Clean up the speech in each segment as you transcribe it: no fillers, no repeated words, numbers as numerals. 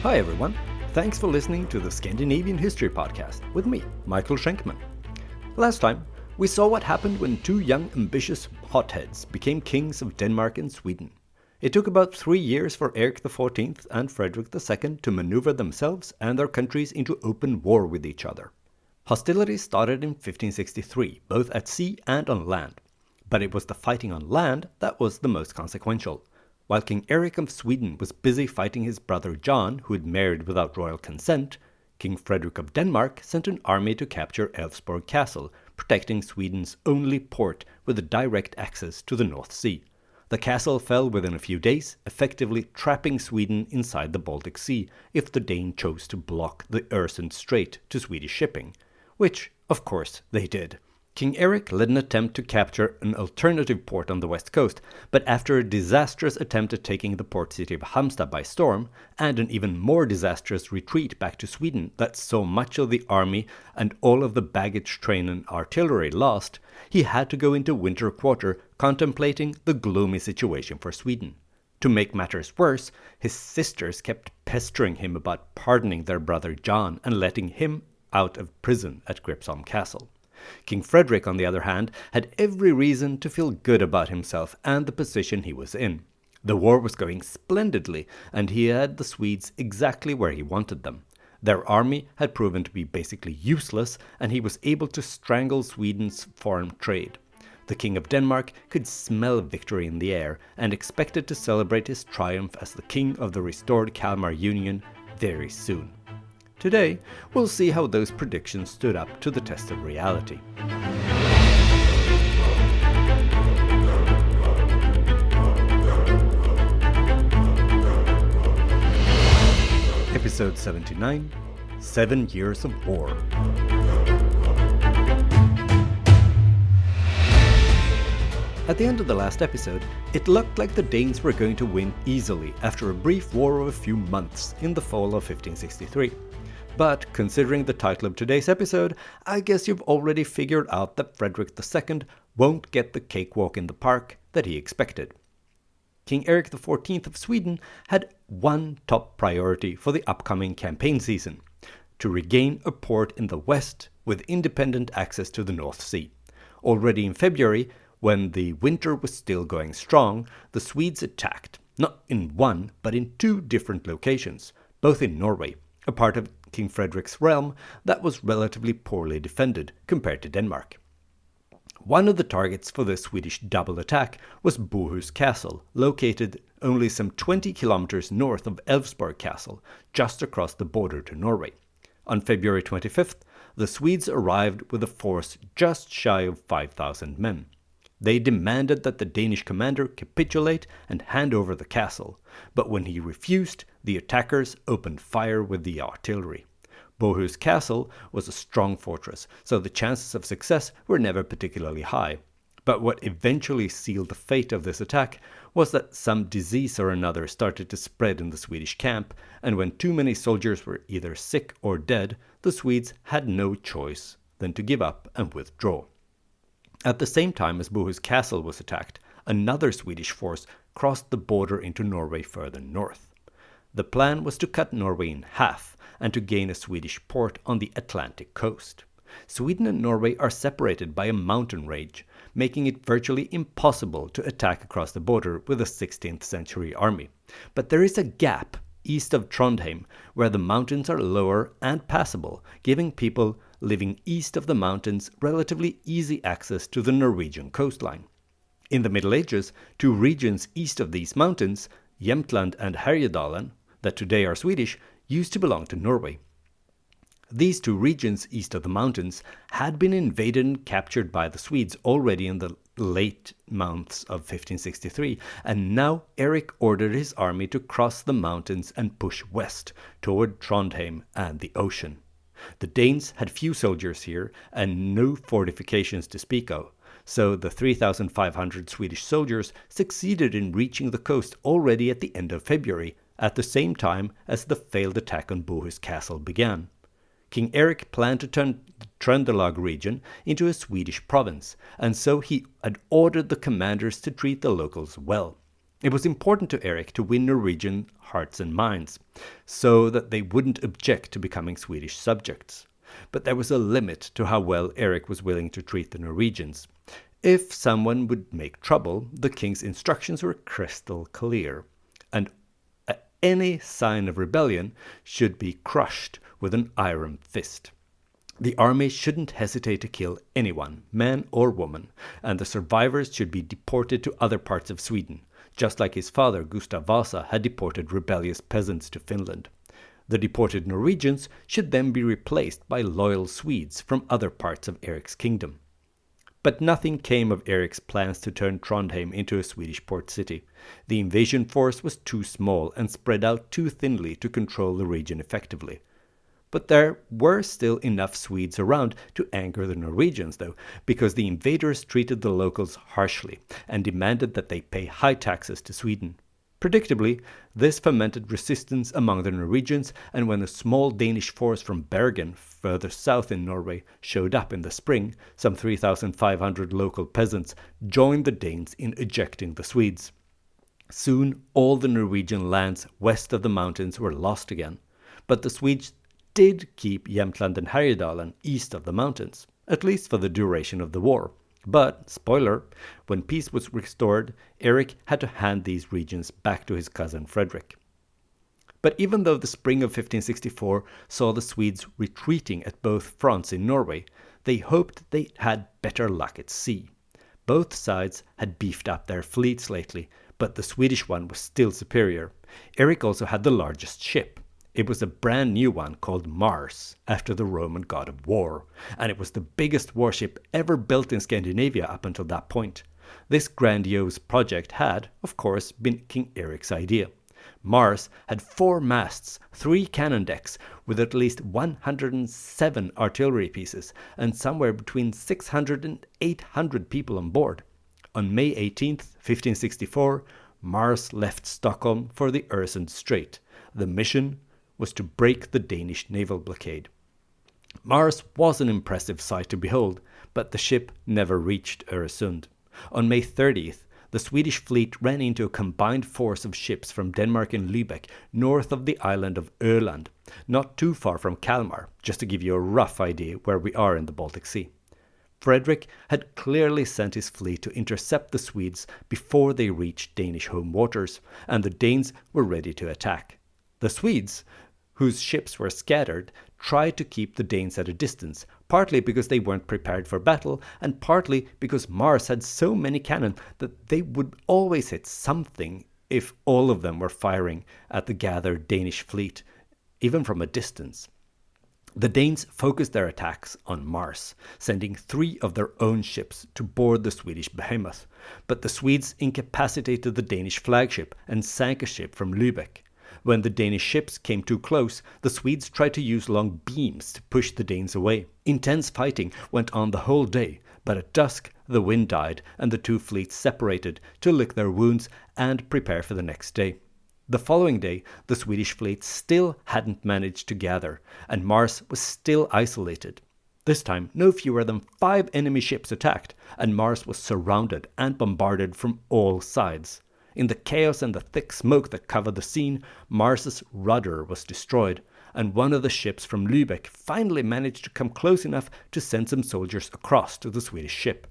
Hi everyone, thanks for listening to the Scandinavian History Podcast with me, Michael Schenkman. Last time, we saw what happened when two young ambitious hotheads became kings of Denmark and Sweden. It took about 3 years for Erik XIV and Frederick II to maneuver themselves and their countries into open war with each other. Hostilities started in 1563, both at sea and on land. But it was the fighting on land that was the most consequential. While King Erik of Sweden was busy fighting his brother John, who had married without royal consent, King Frederick of Denmark sent an army to capture Elfsborg Castle, protecting Sweden's only port with a direct access to the North Sea. The castle fell within a few days, effectively trapping Sweden inside the Baltic Sea if the Danes chose to block the Öresund Strait to Swedish shipping, which, of course, they did. King Erik led an attempt to capture an alternative port on the west coast, but after a disastrous attempt at taking the port city of Halmstad by storm, and an even more disastrous retreat back to Sweden that saw much of the army and all of the baggage train and artillery lost, he had to go into winter quarter, contemplating the gloomy situation for Sweden. To make matters worse, his sisters kept pestering him about pardoning their brother John and letting him out of prison at Gripsholm Castle. King Frederick, on the other hand, had every reason to feel good about himself and the position he was in. The war was going splendidly, and he had the Swedes exactly where he wanted them. Their army had proven to be basically useless, and he was able to strangle Sweden's foreign trade. The King of Denmark could smell victory in the air and expected to celebrate his triumph as the king of the restored Kalmar Union very soon. Today, we'll see how those predictions stood up to the test of reality. Episode 79, 7 Years of War. At the end of the last episode, it looked like the Danes were going to win easily after a brief war of a few months in the fall of 1563. But considering the title of today's episode, I guess you've already figured out that Frederick II won't get the cakewalk in the park that he expected. King Erik XIV of Sweden had one top priority for the upcoming campaign season: to regain a port in the west with independent access to the North Sea. Already in February, when the winter was still going strong, the Swedes attacked, not in one, but in two different locations, both in Norway, a part of King Frederick's realm that was relatively poorly defended compared to Denmark. One of the targets for the Swedish double attack was Bohus Castle, located only some 20 kilometers north of Elfsborg Castle, just across the border to Norway. On February 25th, the Swedes arrived with a force just shy of 5,000 men. They demanded that the Danish commander capitulate and hand over the castle, but when he refused, the attackers opened fire with the artillery. Bohus Castle was a strong fortress, so the chances of success were never particularly high. But what eventually sealed the fate of this attack was that some disease or another started to spread in the Swedish camp, and when too many soldiers were either sick or dead, the Swedes had no choice than to give up and withdraw. At the same time as Bohus Castle was attacked, another Swedish force crossed the border into Norway further north. The plan was to cut Norway in half and to gain a Swedish port on the Atlantic coast. Sweden and Norway are separated by a mountain range, making it virtually impossible to attack across the border with a 16th century army. But there is a gap east of Trondheim where the mountains are lower and passable, giving people living east of the mountains relatively easy access to the Norwegian coastline. In the Middle Ages, two regions east of these mountains, Jämtland and Härjedalen, that today are Swedish, used to belong to Norway. These two regions east of the mountains had been invaded and captured by the Swedes already in the late months of 1563, and now Erik ordered his army to cross the mountains and push west toward Trondheim and the ocean. The Danes had few soldiers here and no fortifications to speak of, so the 3,500 Swedish soldiers succeeded in reaching the coast already at the end of February, at the same time as the failed attack on Bohus Castle began. King Erik planned to turn the Trøndelag region into a Swedish province, and so he had ordered the commanders to treat the locals well. It was important to Erik to win Norwegian hearts and minds, so that they wouldn't object to becoming Swedish subjects. But there was a limit to how well Erik was willing to treat the Norwegians. If someone would make trouble, the king's instructions were crystal clear, and any sign of rebellion should be crushed with an iron fist. The army shouldn't hesitate to kill anyone, man or woman, and the survivors should be deported to other parts of Sweden, just like his father Gustav Vasa had deported rebellious peasants to Finland. The deported Norwegians should then be replaced by loyal Swedes from other parts of Erik's kingdom. But nothing came of Erik's plans to turn Trondheim into a Swedish port city. The invasion force was too small and spread out too thinly to control the region effectively. But there were still enough Swedes around to anger the Norwegians, though, because the invaders treated the locals harshly and demanded that they pay high taxes to Sweden. Predictably, this fomented resistance among the Norwegians, and when a small Danish force from Bergen, further south in Norway, showed up in the spring, some 3,500 local peasants joined the Danes in ejecting the Swedes. Soon, all the Norwegian lands west of the mountains were lost again, but the Swedes did keep Jämtland and Härjedalen east of the mountains, at least for the duration of the war. But, spoiler, when peace was restored, Erik had to hand these regions back to his cousin Frederick. But even though the spring of 1564 saw the Swedes retreating at both fronts in Norway, they hoped they had better luck at sea. Both sides had beefed up their fleets lately, but the Swedish one was still superior. Erik also had the largest ship. It was a brand new one called Mars, after the Roman god of war, and it was the biggest warship ever built in Scandinavia up until that point. This grandiose project had, of course, been King Erik's idea. Mars had 4 masts, 3 cannon decks, with at least 107 artillery pieces, and somewhere between 600 and 800 people on board. On May 18th, 1564, Mars left Stockholm for the Øresund Strait. The mission was to break the Danish naval blockade. Mars was an impressive sight to behold, but the ship never reached Øresund. On May 30th, the Swedish fleet ran into a combined force of ships from Denmark and Lübeck, north of the island of Öland, not too far from Kalmar, just to give you a rough idea where we are in the Baltic Sea. Frederick had clearly sent his fleet to intercept the Swedes before they reached Danish home waters, and the Danes were ready to attack. The Swedes, whose ships were scattered, tried to keep the Danes at a distance, partly because they weren't prepared for battle, and partly because Mars had so many cannon that they would always hit something if all of them were firing at the gathered Danish fleet, even from a distance. The Danes focused their attacks on Mars, sending 3 of their own ships to board the Swedish behemoth, but the Swedes incapacitated the Danish flagship and sank a ship from Lübeck. When the Danish ships came too close, the Swedes tried to use long beams to push the Danes away. Intense fighting went on the whole day, but at dusk the wind died and the 2 fleets separated to lick their wounds and prepare for the next day. The following day, the Swedish fleet still hadn't managed to gather, and Mars was still isolated. This time, no fewer than 5 enemy ships attacked, and Mars was surrounded and bombarded from all sides. In the chaos and the thick smoke that covered the scene, Mars's rudder was destroyed, and one of the ships from Lübeck finally managed to come close enough to send some soldiers across to the Swedish ship.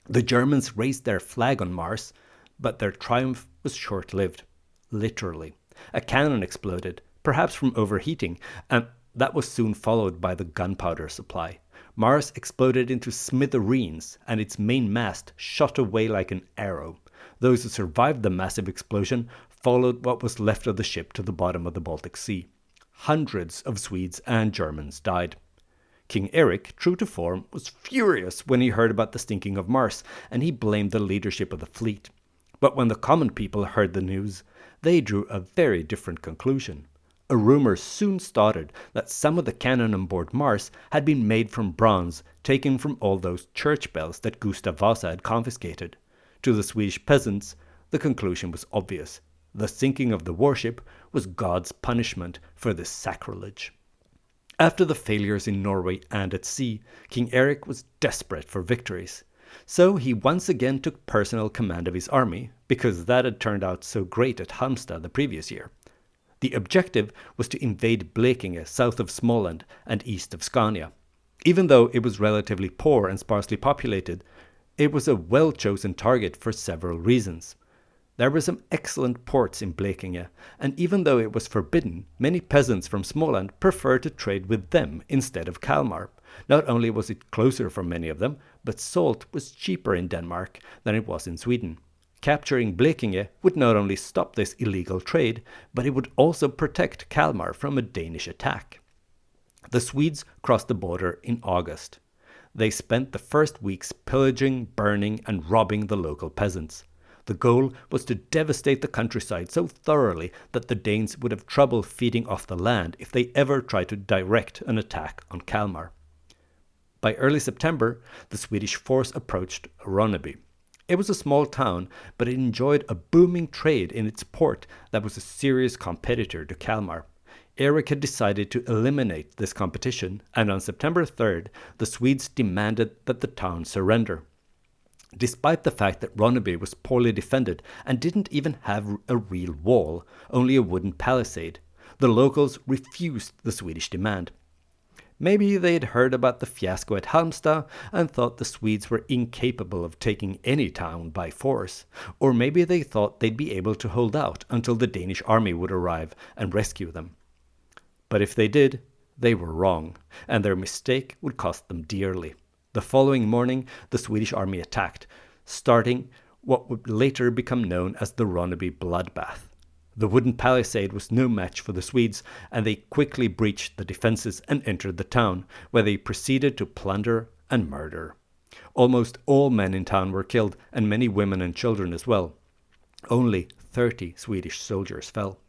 The Germans raised their flag on Mars, but their triumph was short-lived. Literally. A cannon exploded, perhaps from overheating, and that was soon followed by the gunpowder supply. Mars exploded into smithereens, and its main mast shot away like an arrow. Those who survived the massive explosion followed what was left of the ship to the bottom of the Baltic Sea. Hundreds of Swedes and Germans died. King Erik, true to form, was furious when he heard about the sinking of Mars, and he blamed the leadership of the fleet. But when the common people heard the news, they drew a very different conclusion. A rumor soon started that some of the cannon on board Mars had been made from bronze taken from all those church bells that Gustav Vasa had confiscated. To the Swedish peasants, the conclusion was obvious. The sinking of the warship was God's punishment for this sacrilege. After the failures in Norway and at sea, King Erik was desperate for victories. So he once again took personal command of his army, because that had turned out so great at Halmstad the previous year. The objective was to invade Blekinge south of Småland and east of Scania. Even though it was relatively poor and sparsely populated, it was a well-chosen target for several reasons. There were some excellent ports in Blekinge, and even though it was forbidden, many peasants from Småland preferred to trade with them instead of Kalmar. Not only was it closer for many of them, but salt was cheaper in Denmark than it was in Sweden. Capturing Blekinge would not only stop this illegal trade, but it would also protect Kalmar from a Danish attack. The Swedes crossed the border in August. They spent the first weeks pillaging, burning, and robbing the local peasants. The goal was to devastate the countryside so thoroughly that the Danes would have trouble feeding off the land if they ever tried to direct an attack on Kalmar. By early September, the Swedish force approached Ronneby. It was a small town, but it enjoyed a booming trade in its port that was a serious competitor to Kalmar. Erik had decided to eliminate this competition, and on September 3rd, the Swedes demanded that the town surrender. Despite the fact that Ronneby was poorly defended and didn't even have a real wall, only a wooden palisade, the locals refused the Swedish demand. Maybe they had heard about the fiasco at Halmstad and thought the Swedes were incapable of taking any town by force, or maybe they thought they'd be able to hold out until the Danish army would arrive and rescue them. But if they did, they were wrong, and their mistake would cost them dearly. The following morning, the Swedish army attacked, starting what would later become known as the Ronneby bloodbath. The wooden palisade was no match for the Swedes, and they quickly breached the defenses and entered the town, where they proceeded to plunder and murder. Almost all men in town were killed, and many women and children as well. Only 30 Swedish soldiers fell.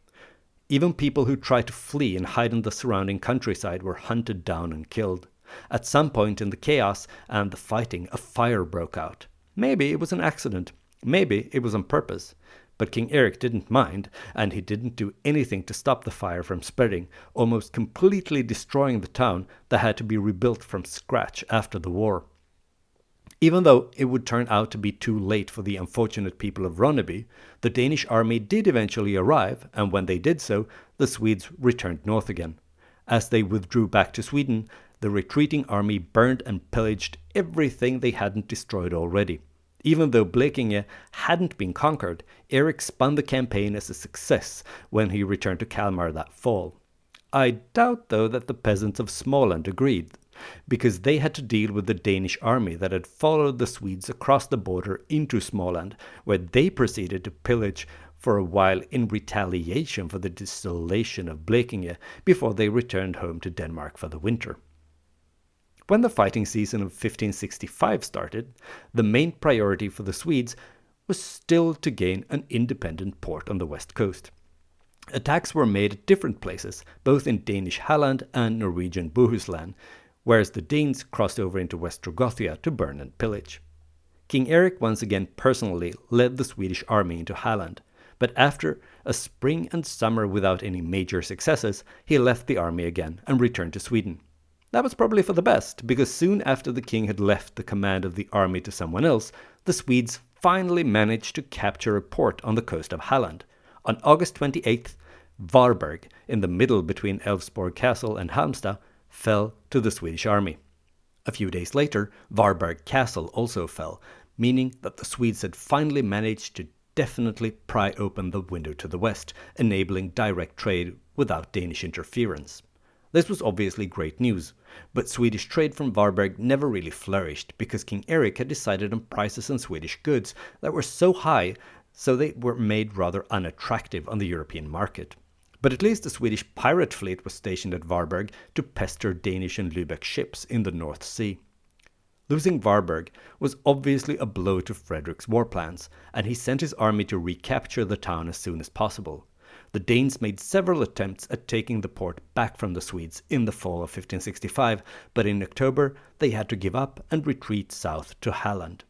Even people who tried to flee and hide in the surrounding countryside were hunted down and killed. At some point in the chaos and the fighting, a fire broke out. Maybe it was an accident, maybe it was on purpose. But King Erik didn't mind, and he didn't do anything to stop the fire from spreading, almost completely destroying the town that had to be rebuilt from scratch after the war. Even though it would turn out to be too late for the unfortunate people of Ronneby, the Danish army did eventually arrive, and when they did so, the Swedes returned north again. As they withdrew back to Sweden, the retreating army burned and pillaged everything they hadn't destroyed already. Even though Blekinge hadn't been conquered, Erik spun the campaign as a success when he returned to Kalmar that fall. I doubt, though, that the peasants of Småland agreed, because they had to deal with the Danish army that had followed the Swedes across the border into Småland, where they proceeded to pillage for a while in retaliation for the desolation of Blekinge before they returned home to Denmark for the winter. When the fighting season of 1565 started, the main priority for the Swedes was still to gain an independent port on the west coast. Attacks were made at different places, both in Danish Halland and Norwegian Bohuslän, whereas the Danes crossed over into Westrogothia to burn and pillage. King Erik once again personally led the Swedish army into Halland, but after a spring and summer without any major successes, he left the army again and returned to Sweden. That was probably for the best, because soon after the king had left the command of the army to someone else, the Swedes finally managed to capture a port on the coast of Halland. On August 28th, Varberg, in the middle between Elfsborg Castle and Halmstad, fell to the Swedish army. A few days later, Varberg Castle also fell, meaning that the Swedes had finally managed to definitely pry open the window to the west, enabling direct trade without Danish interference. This was obviously great news, but Swedish trade from Varberg never really flourished because King Erik had decided on prices on Swedish goods that were so high, so they were made rather unattractive on the European market. But at least the Swedish pirate fleet was stationed at Varberg to pester Danish and Lübeck ships in the North Sea. Losing Varberg was obviously a blow to Frederick's war plans, and he sent his army to recapture the town as soon as possible. The Danes made several attempts at taking the port back from the Swedes in the fall of 1565, but in October they had to give up and retreat south to Halland.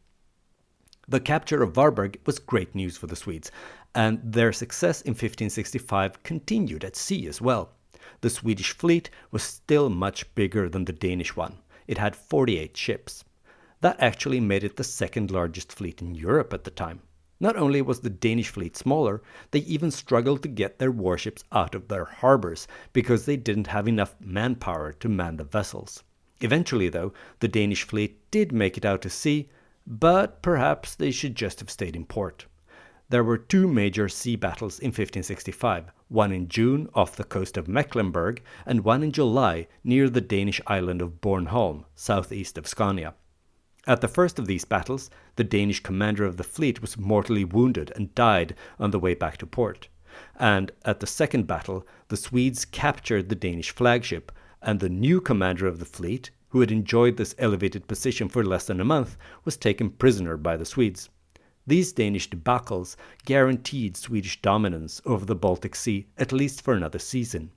The capture of Varberg was great news for the Swedes, and their success in 1565 continued at sea as well. The Swedish fleet was still much bigger than the Danish one. It had 48 ships. That actually made it the second largest fleet in Europe at the time. Not only was the Danish fleet smaller, they even struggled to get their warships out of their harbors because they didn't have enough manpower to man the vessels. Eventually, though, the Danish fleet did make it out to sea, but perhaps they should just have stayed in port. There were two major sea battles in 1565, one in June off the coast of Mecklenburg and one in July near the Danish island of Bornholm, southeast of Scania. At the first of these battles, the Danish commander of the fleet was mortally wounded and died on the way back to port. And at the second battle, the Swedes captured the Danish flagship, and the new commander of the fleet, who had enjoyed this elevated position for less than a month, was taken prisoner by the Swedes. These Danish debacles guaranteed Swedish dominance over the Baltic Sea at least for another season.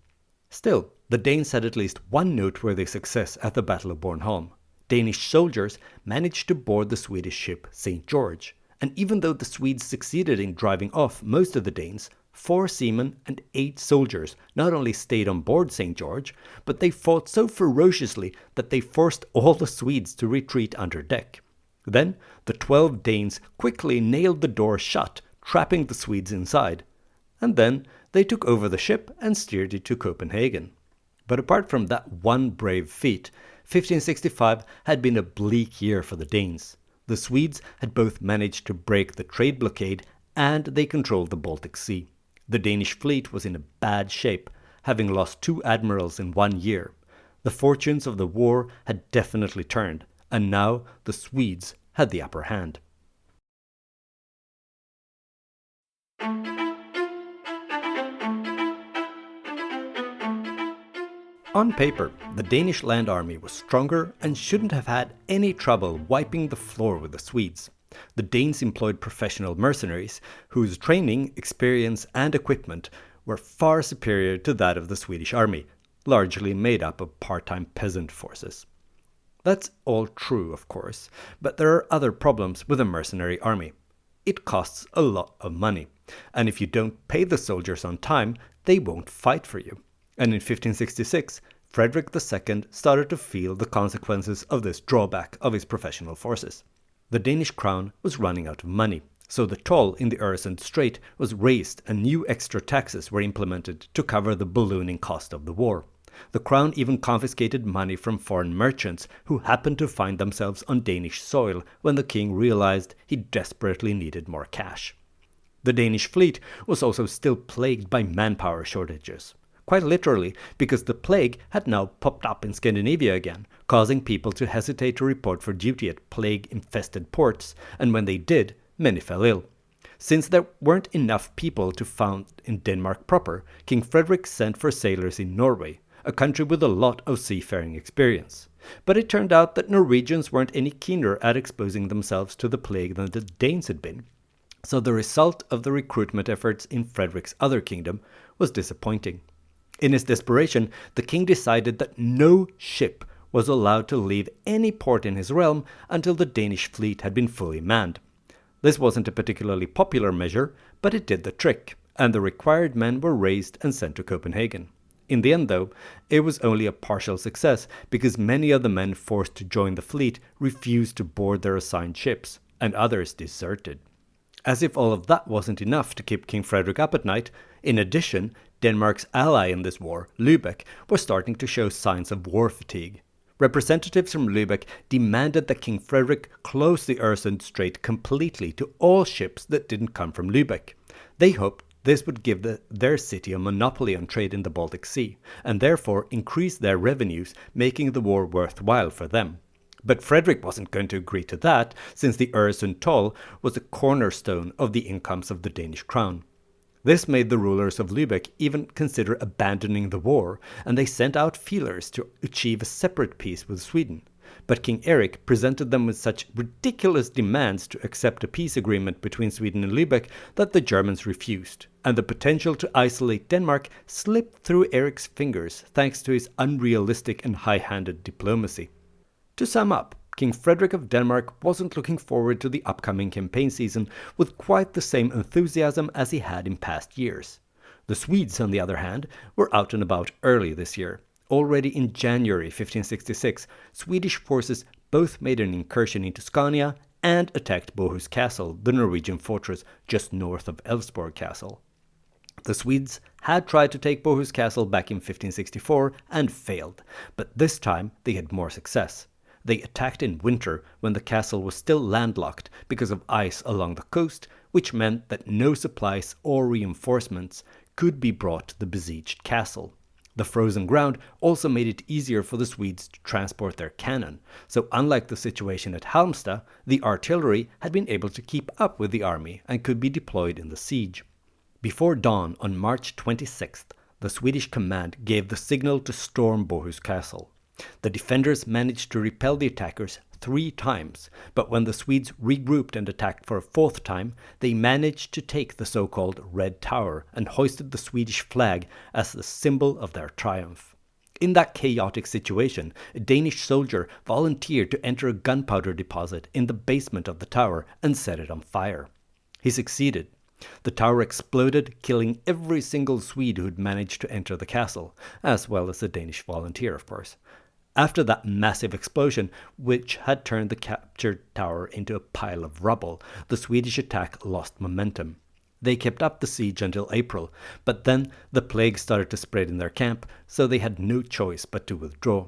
Still, the Danes had at least one noteworthy success at the Battle of Bornholm. Danish soldiers managed to board the Swedish ship St. George, and even though the Swedes succeeded in driving off most of the Danes, 4 seamen and 8 soldiers not only stayed on board St. George, but they fought so ferociously that they forced all the Swedes to retreat under deck. Then the 12 Danes quickly nailed the door shut, trapping the Swedes inside. And then they took over the ship and steered it to Copenhagen. But apart from that one brave feat, 1565 had been a bleak year for the Danes. The Swedes had both managed to break the trade blockade and they controlled the Baltic Sea. The Danish fleet was in a bad shape, having lost 2 admirals in 1 year. The fortunes of the war had definitely turned, and now the Swedes had the upper hand. On paper, the Danish land army was stronger and shouldn't have had any trouble wiping the floor with the Swedes. The Danes employed professional mercenaries whose training, experience and equipment were far superior to that of the Swedish army, largely made up of part-time peasant forces. That's all true, of course, but there are other problems with a mercenary army. It costs a lot of money, and if you don't pay the soldiers on time, they won't fight for you. And in 1566, Frederick II started to feel the consequences of this drawback of his professional forces. The Danish crown was running out of money, so the toll in the Øresund Strait was raised and new extra taxes were implemented to cover the ballooning cost of the war. The crown even confiscated money from foreign merchants who happened to find themselves on Danish soil when the king realized he desperately needed more cash. The Danish fleet was also still plagued by manpower shortages. Quite literally, because the plague had now popped up in Scandinavia again, causing people to hesitate to report for duty at plague-infested ports, and when they did, many fell ill. Since there weren't enough people to found in Denmark proper, King Frederick sent for sailors in Norway, a country with a lot of seafaring experience. But it turned out that Norwegians weren't any keener at exposing themselves to the plague than the Danes had been. So the result of the recruitment efforts in Frederick's other kingdom was disappointing. In his desperation, the king decided that no ship was allowed to leave any port in his realm until the Danish fleet had been fully manned. This wasn't a particularly popular measure, but it did the trick, and the required men were raised and sent to Copenhagen. In the end, though, it was only a partial success because many of the men forced to join the fleet refused to board their assigned ships, and others deserted. As if all of that wasn't enough to keep King Frederick up at night, in addition, Denmark's ally in this war, Lübeck, was starting to show signs of war fatigue. Representatives from Lübeck demanded that King Frederick close the Øresund Strait completely to all ships that didn't come from Lübeck. They hoped this would give their city a monopoly on trade in the Baltic Sea, and therefore increase their revenues, making the war worthwhile for them. But Frederick wasn't going to agree to that, since the Øresund toll was a cornerstone of the incomes of the Danish crown. This made the rulers of Lübeck even consider abandoning the war, and they sent out feelers to achieve a separate peace with Sweden. But King Erik presented them with such ridiculous demands to accept a peace agreement between Sweden and Lübeck that the Germans refused, and the potential to isolate Denmark slipped through Erik's fingers thanks to his unrealistic and high-handed diplomacy. To sum up, King Frederick of Denmark wasn't looking forward to the upcoming campaign season with quite the same enthusiasm as he had in past years. The Swedes, on the other hand, were out and about early this year. Already in January 1566, Swedish forces both made an incursion into Scania and attacked Bohus Castle, the Norwegian fortress just north of Elfsborg Castle. The Swedes had tried to take Bohus Castle back in 1564 and failed, but this time they had more success. They attacked in winter when the castle was still landlocked because of ice along the coast, which meant that no supplies or reinforcements could be brought to the besieged castle. The frozen ground also made it easier for the Swedes to transport their cannon, so unlike the situation at Halmstad, the artillery had been able to keep up with the army and could be deployed in the siege. Before dawn on March 26th, the Swedish command gave the signal to storm Bohus Castle. The defenders managed to repel the attackers 3 times, but when the Swedes regrouped and attacked for a 4th time, they managed to take the so-called Red Tower and hoisted the Swedish flag as the symbol of their triumph. In that chaotic situation, a Danish soldier volunteered to enter a gunpowder deposit in the basement of the tower and set it on fire. He succeeded. The tower exploded, killing every single Swede who'd managed to enter the castle, as well as the Danish volunteer, of course. After that massive explosion, which had turned the captured tower into a pile of rubble, the Swedish attack lost momentum. They kept up the siege until April, but then the plague started to spread in their camp, so they had no choice but to withdraw.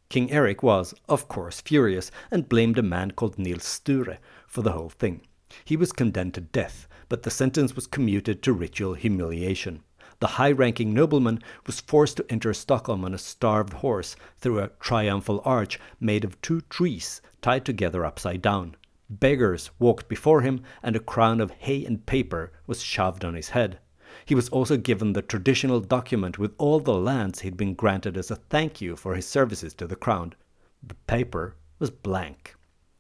King Erik was, of course, furious and blamed a man called Niels Sture for the whole thing. He was condemned to death, but the sentence was commuted to ritual humiliation. The high-ranking nobleman was forced to enter Stockholm on a starved horse through a triumphal arch made of 2 trees tied together upside down. Beggars walked before him, and a crown of hay and paper was shoved on his head. He was also given the traditional document with all the lands he'd been granted as a thank you for his services to the crown. The paper was blank.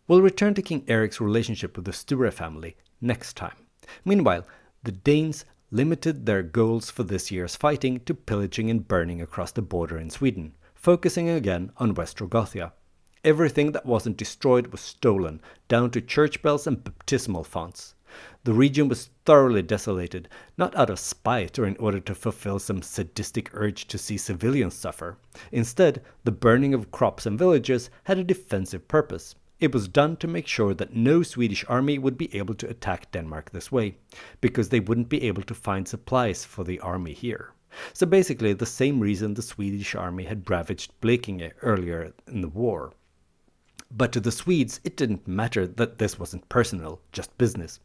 We'll return to King Erik's relationship with the Sture family next time. Meanwhile, the Danes limited their goals for this year's fighting to pillaging and burning across the border in Sweden, focusing again on Westrogothia. Everything that wasn't destroyed was stolen, down to church bells and baptismal fonts. The region was thoroughly desolated, not out of spite or in order to fulfill some sadistic urge to see civilians suffer. Instead, the burning of crops and villages had a defensive purpose. It was done to make sure that no Swedish army would be able to attack Denmark this way, because they wouldn't be able to find supplies for the army here. So basically the same reason the Swedish army had ravaged Blekinge earlier in the war. But to the Swedes it didn't matter that this wasn't personal, just business,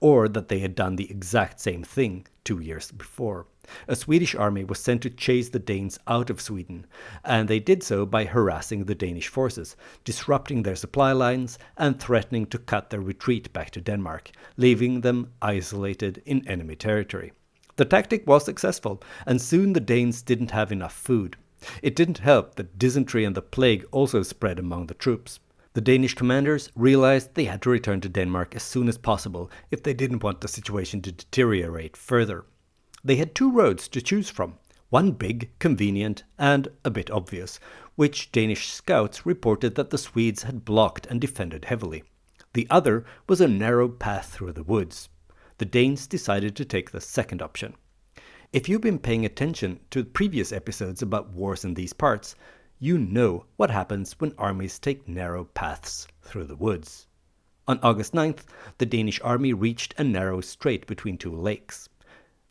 or that they had done the exact same thing 2 years before. A Swedish army was sent to chase the Danes out of Sweden, and they did so by harassing the Danish forces, disrupting their supply lines, and threatening to cut their retreat back to Denmark, leaving them isolated in enemy territory. The tactic was successful, and soon the Danes didn't have enough food. It didn't help that dysentery and the plague also spread among the troops. The Danish commanders realized they had to return to Denmark as soon as possible if they didn't want the situation to deteriorate further. They had 2 roads to choose from, one big, convenient, and a bit obvious, which Danish scouts reported that the Swedes had blocked and defended heavily. The other was a narrow path through the woods. The Danes decided to take the second option. If you've been paying attention to previous episodes about wars in these parts, you know what happens when armies take narrow paths through the woods. On August 9th, the Danish army reached a narrow strait between 2 lakes.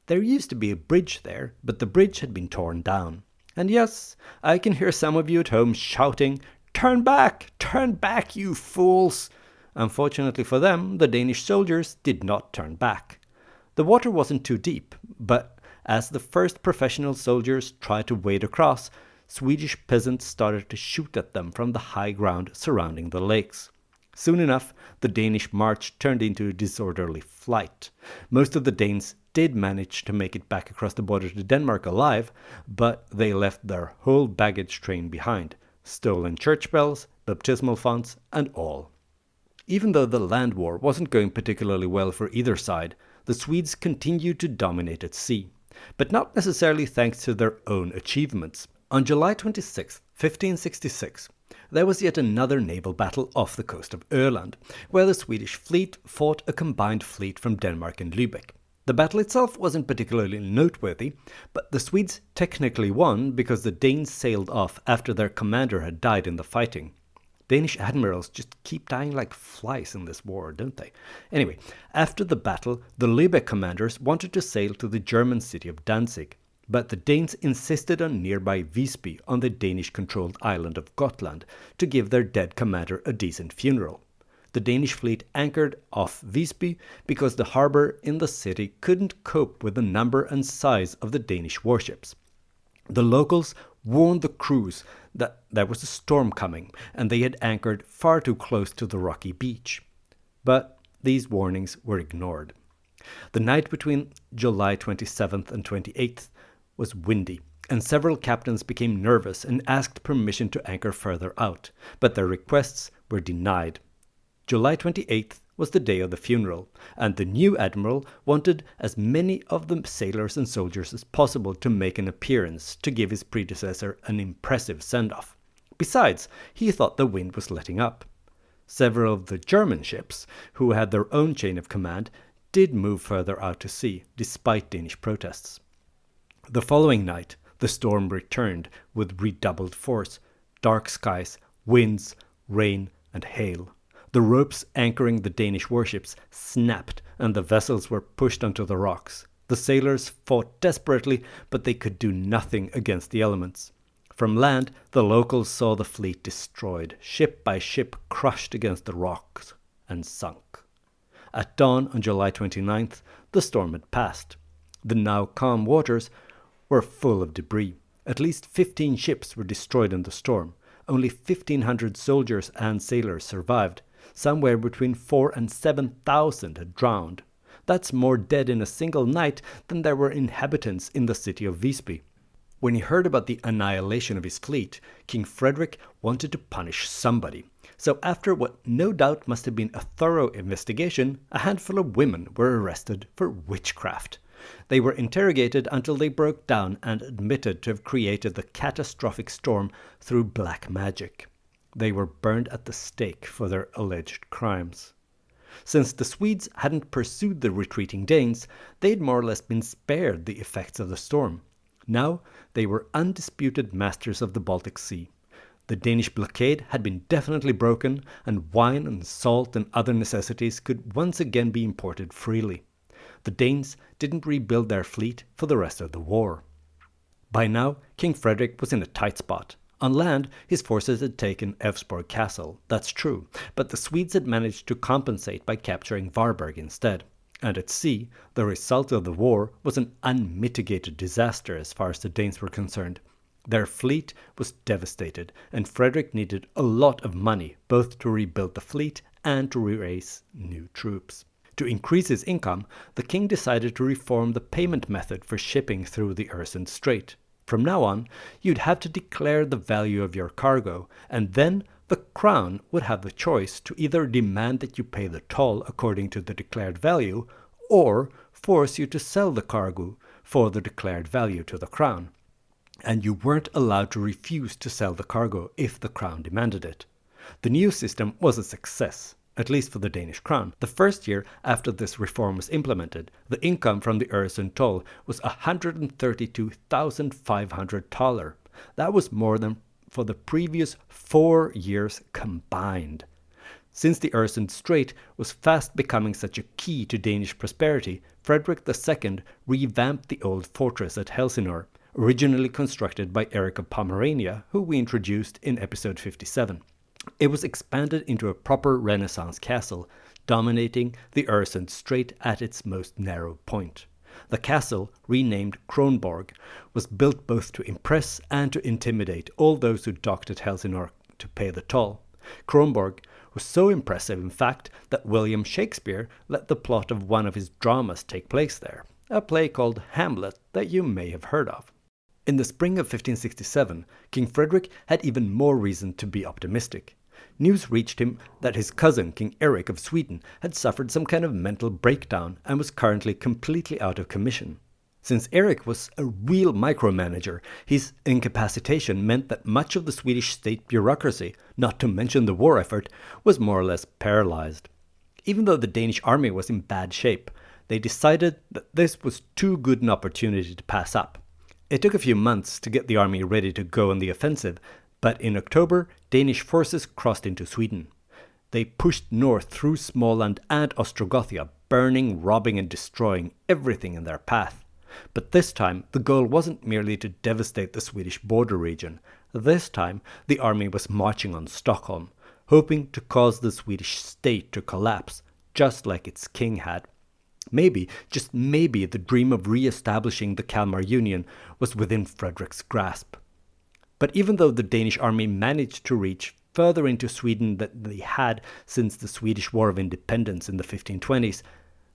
There used to be a bridge there, but the bridge had been torn down. And yes, I can hear some of you at home shouting, Turn back, you fools!" Unfortunately for them, the Danish soldiers did not turn back. The water wasn't too deep, but as the first professional soldiers tried to wade across, Swedish peasants started to shoot at them from the high ground surrounding the lakes. Soon enough, the Danish march turned into a disorderly flight. Most of the Danes did manage to make it back across the border to Denmark alive, but they left their whole baggage train behind, stolen church bells, baptismal fonts, and all. Even though the land war wasn't going particularly well for either side, the Swedes continued to dominate at sea, but not necessarily thanks to their own achievements. On July 26, 1566, there was yet another naval battle off the coast of Öland, where the Swedish fleet fought a combined fleet from Denmark and Lübeck. The battle itself wasn't particularly noteworthy, but the Swedes technically won because the Danes sailed off after their commander had died in the fighting. Danish admirals just keep dying like flies in this war, don't they? Anyway, after the battle, the Lübeck commanders wanted to sail to the German city of Danzig, but the Danes insisted on nearby Visby on the Danish-controlled island of Gotland to give their dead commander a decent funeral. The Danish fleet anchored off Visby because the harbor in the city couldn't cope with the number and size of the Danish warships. The locals warned the crews that there was a storm coming and they had anchored far too close to the rocky beach. But these warnings were ignored. The night between July 27th and 28th was windy, and several captains became nervous and asked permission to anchor further out, but their requests were denied. July 28th was the day of the funeral, and the new admiral wanted as many of the sailors and soldiers as possible to make an appearance to give his predecessor an impressive send-off. Besides, he thought the wind was letting up. Several of the German ships, who had their own chain of command, did move further out to sea, despite Danish protests. The following night, the storm returned with redoubled force, dark skies, winds, rain, and hail. The ropes anchoring the Danish warships snapped and the vessels were pushed onto the rocks. The sailors fought desperately, but they could do nothing against the elements. From land, the locals saw the fleet destroyed, ship by ship crushed against the rocks and sunk. At dawn on July 29th, the storm had passed. The now calm waters were full of debris. At least 15 ships were destroyed in the storm. Only 1,500 soldiers and sailors survived. Somewhere between 4,000 and 7,000 had drowned. That's more dead in a single night than there were inhabitants in the city of Visby. When he heard about the annihilation of his fleet, King Frederick wanted to punish somebody. So after what no doubt must have been a thorough investigation, a handful of women were arrested for witchcraft. They were interrogated until they broke down and admitted to have created the catastrophic storm through black magic. They were burned at the stake for their alleged crimes. Since the Swedes hadn't pursued the retreating Danes, they had more or less been spared the effects of the storm. Now they were undisputed masters of the Baltic Sea. The Danish blockade had been definitely broken, and wine and salt and other necessities could once again be imported freely. The Danes didn't rebuild their fleet for the rest of the war. By now, King Frederick was in a tight spot. On land, his forces had taken Elfsborg Castle, that's true, but the Swedes had managed to compensate by capturing Varberg instead. And at sea, the result of the war was an unmitigated disaster as far as the Danes were concerned. Their fleet was devastated, and Frederick needed a lot of money, both to rebuild the fleet and to raise new troops. To increase his income, the king decided to reform the payment method for shipping through the Øresund Strait. From now on, you'd have to declare the value of your cargo, and then the crown would have the choice to either demand that you pay the toll according to the declared value, or force you to sell the cargo for the declared value to the crown. And you weren't allowed to refuse to sell the cargo if the crown demanded it. The new system was a success, at least for the Danish crown. The first year after this reform was implemented, the income from the Øresund toll was 132,500 thaler. That was more than for the previous 4 years combined. Since the Øresund Strait was fast becoming such a key to Danish prosperity, Frederick II revamped the old fortress at Helsingør, originally constructed by Eric of Pomerania, who we introduced in episode 57. It was expanded into a proper Renaissance castle, dominating the Øresund Strait at its most narrow point. The castle, renamed Kronborg, was built both to impress and to intimidate all those who docked at Helsingør to pay the toll. Kronborg was so impressive, in fact, that William Shakespeare let the plot of one of his dramas take place there, a play called Hamlet that you may have heard of. In the spring of 1567, King Frederick had even more reason to be optimistic. News reached him that his cousin, King Eric of Sweden, had suffered some kind of mental breakdown and was currently completely out of commission. Since Eric was a real micromanager, his incapacitation meant that much of the Swedish state bureaucracy, not to mention the war effort, was more or less paralyzed. Even though the Danish army was in bad shape, they decided that this was too good an opportunity to pass up. It took a few months to get the army ready to go on the offensive, But in October, Danish forces crossed into Sweden. They pushed north through Småland and Ostrogothia, burning, robbing and destroying everything in their path. But this time, the goal wasn't merely to devastate the Swedish border region. This time, the army was marching on Stockholm, hoping to cause the Swedish state to collapse, just like its king had. Maybe, just maybe, the dream of re-establishing the Kalmar Union was within Frederick's grasp. But even though the Danish army managed to reach further into Sweden than they had since the Swedish War of Independence in the 1520s,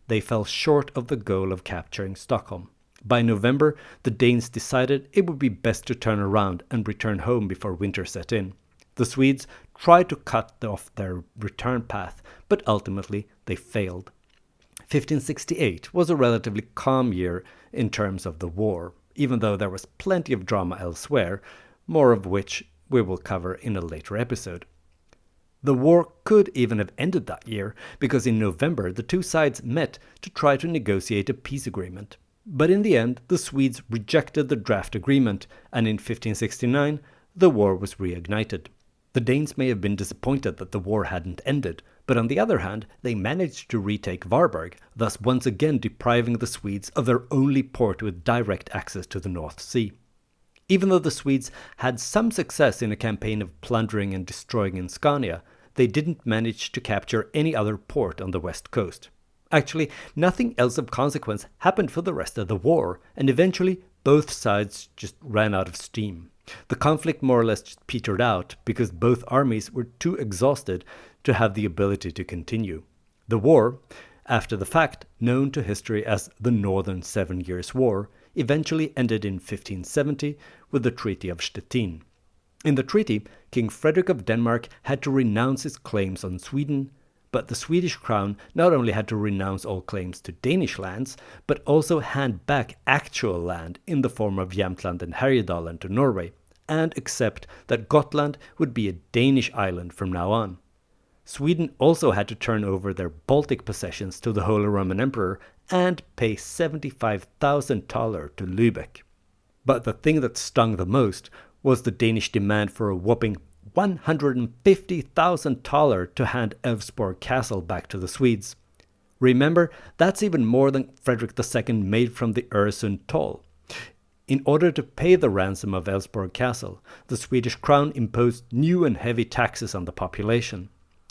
they fell short of the goal of capturing Stockholm. By November, the Danes decided it would be best to turn around and return home before winter set in. The Swedes tried to cut off their return path, but ultimately they failed. 1568 was a relatively calm year in terms of the war, even though there was plenty of drama elsewhere, more of which we will cover in a later episode. The war could even have ended that year, because in November the two sides met to try to negotiate a peace agreement. But in the end, the Swedes rejected the draft agreement, and in 1569 the war was reignited. The Danes may have been disappointed that the war hadn't ended, but on the other hand, they managed to retake Varberg, thus once again depriving the Swedes of their only port with direct access to the North Sea. Even though the Swedes had some success in a campaign of plundering and destroying in Scania, they didn't manage to capture any other port on the west coast. Actually, nothing else of consequence happened for the rest of the war, and eventually both sides just ran out of steam. The conflict more or less just petered out because both armies were too exhausted to have the ability to continue. The war, after the fact known to history as the Northern 7 Years War, eventually ended in 1570 with the Treaty of Stettin. In the treaty, King Frederick of Denmark had to renounce his claims on Sweden, but the Swedish crown not only had to renounce all claims to Danish lands, but also hand back actual land in the form of Jämtland and Härjedalen to Norway, and accept that Gotland would be a Danish island from now on. Sweden also had to turn over their Baltic possessions to the Holy Roman Emperor and pay $75,000 to Lübeck. But the thing that stung the most was the Danish demand for a whopping $150,000 to hand Elfsborg Castle back to the Swedes. Remember, that's even more than Frederick II made from the Öresund toll. In order to pay the ransom of Elfsborg Castle, the Swedish crown imposed new and heavy taxes on the population.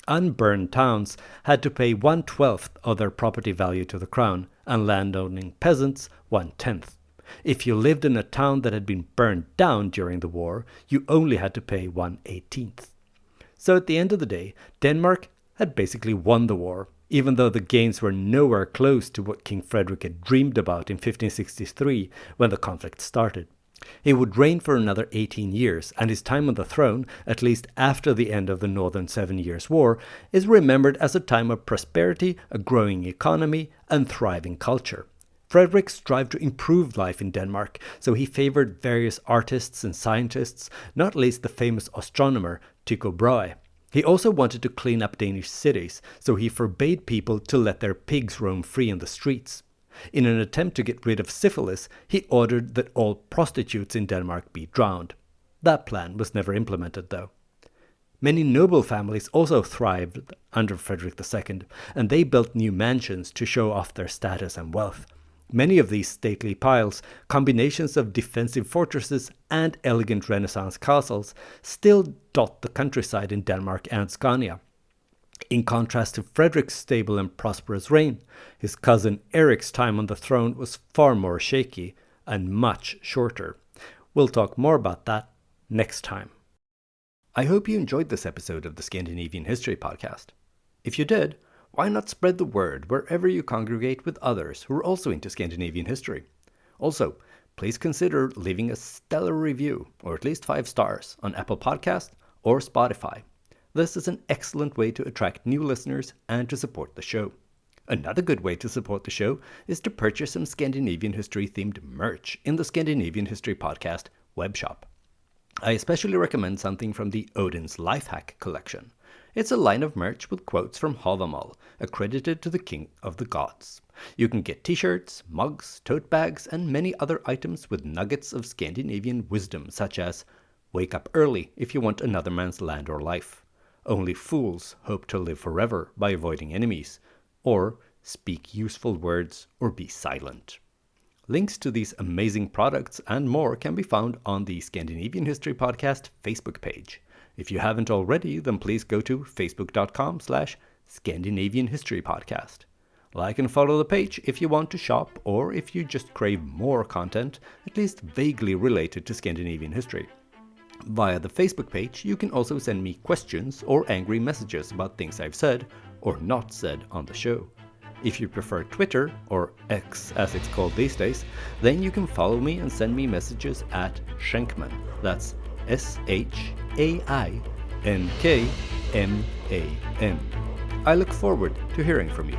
Unburned towns had to pay 1/12 of their property value to the crown, and landowning peasants 1/10. If you lived in a town that had been burned down during the war, you only had to pay 1/18. So at the end of the day, Denmark had basically won the war, even though the gains were nowhere close to what King Frederick had dreamed about in 1563 when the conflict started. He would reign for another 18 years, and his time on the throne, at least after the end of the Northern 7 Years War, is remembered as a time of prosperity, a growing economy, and thriving culture. Frederick strived to improve life in Denmark, so he favored various artists and scientists, not least the famous astronomer Tycho Brahe. He also wanted to clean up Danish cities, so he forbade people to let their pigs roam free in the streets. In an attempt to get rid of syphilis, he ordered that all prostitutes in Denmark be drowned. That plan was never implemented, though. Many noble families also thrived under Frederick II, and they built new mansions to show off their status and wealth. Many of these stately piles, combinations of defensive fortresses and elegant Renaissance castles, still dot the countryside in Denmark and Scania. In contrast to Frederick's stable and prosperous reign, his cousin Eric's time on the throne was far more shaky and much shorter. We'll talk more about that next time. I hope you enjoyed this episode of the Scandinavian History Podcast. If you did, why not spread the word wherever you congregate with others who are also into Scandinavian history? Also, please consider leaving a stellar review, or at least 5 stars, on Apple Podcasts or Spotify. This is an excellent way to attract new listeners and to support the show. Another good way to support the show is to purchase some Scandinavian history-themed merch in the Scandinavian History Podcast webshop. I especially recommend something from the Odin's Lifehack collection. It's a line of merch with quotes from Havamal, accredited to the King of the Gods. You can get t-shirts, mugs, tote bags, and many other items with nuggets of Scandinavian wisdom, such as, Wake up early if you want another man's land or life. Only fools hope to live forever by avoiding enemies. Or speak useful words or be silent. Links to these amazing products and more can be found on the Scandinavian History Podcast Facebook page. If you haven't already, then please go to facebook.com/Scandinavian History Podcast. Like and follow the page if you want to shop or if you just crave more content, at least vaguely related to Scandinavian history. Via the Facebook page, you can also send me questions or angry messages about things I've said or not said on the show. If you prefer Twitter, or X as it's called these days, then you can follow me and send me messages at Schenkman. That's SHAINKMAN. I look forward to hearing from you.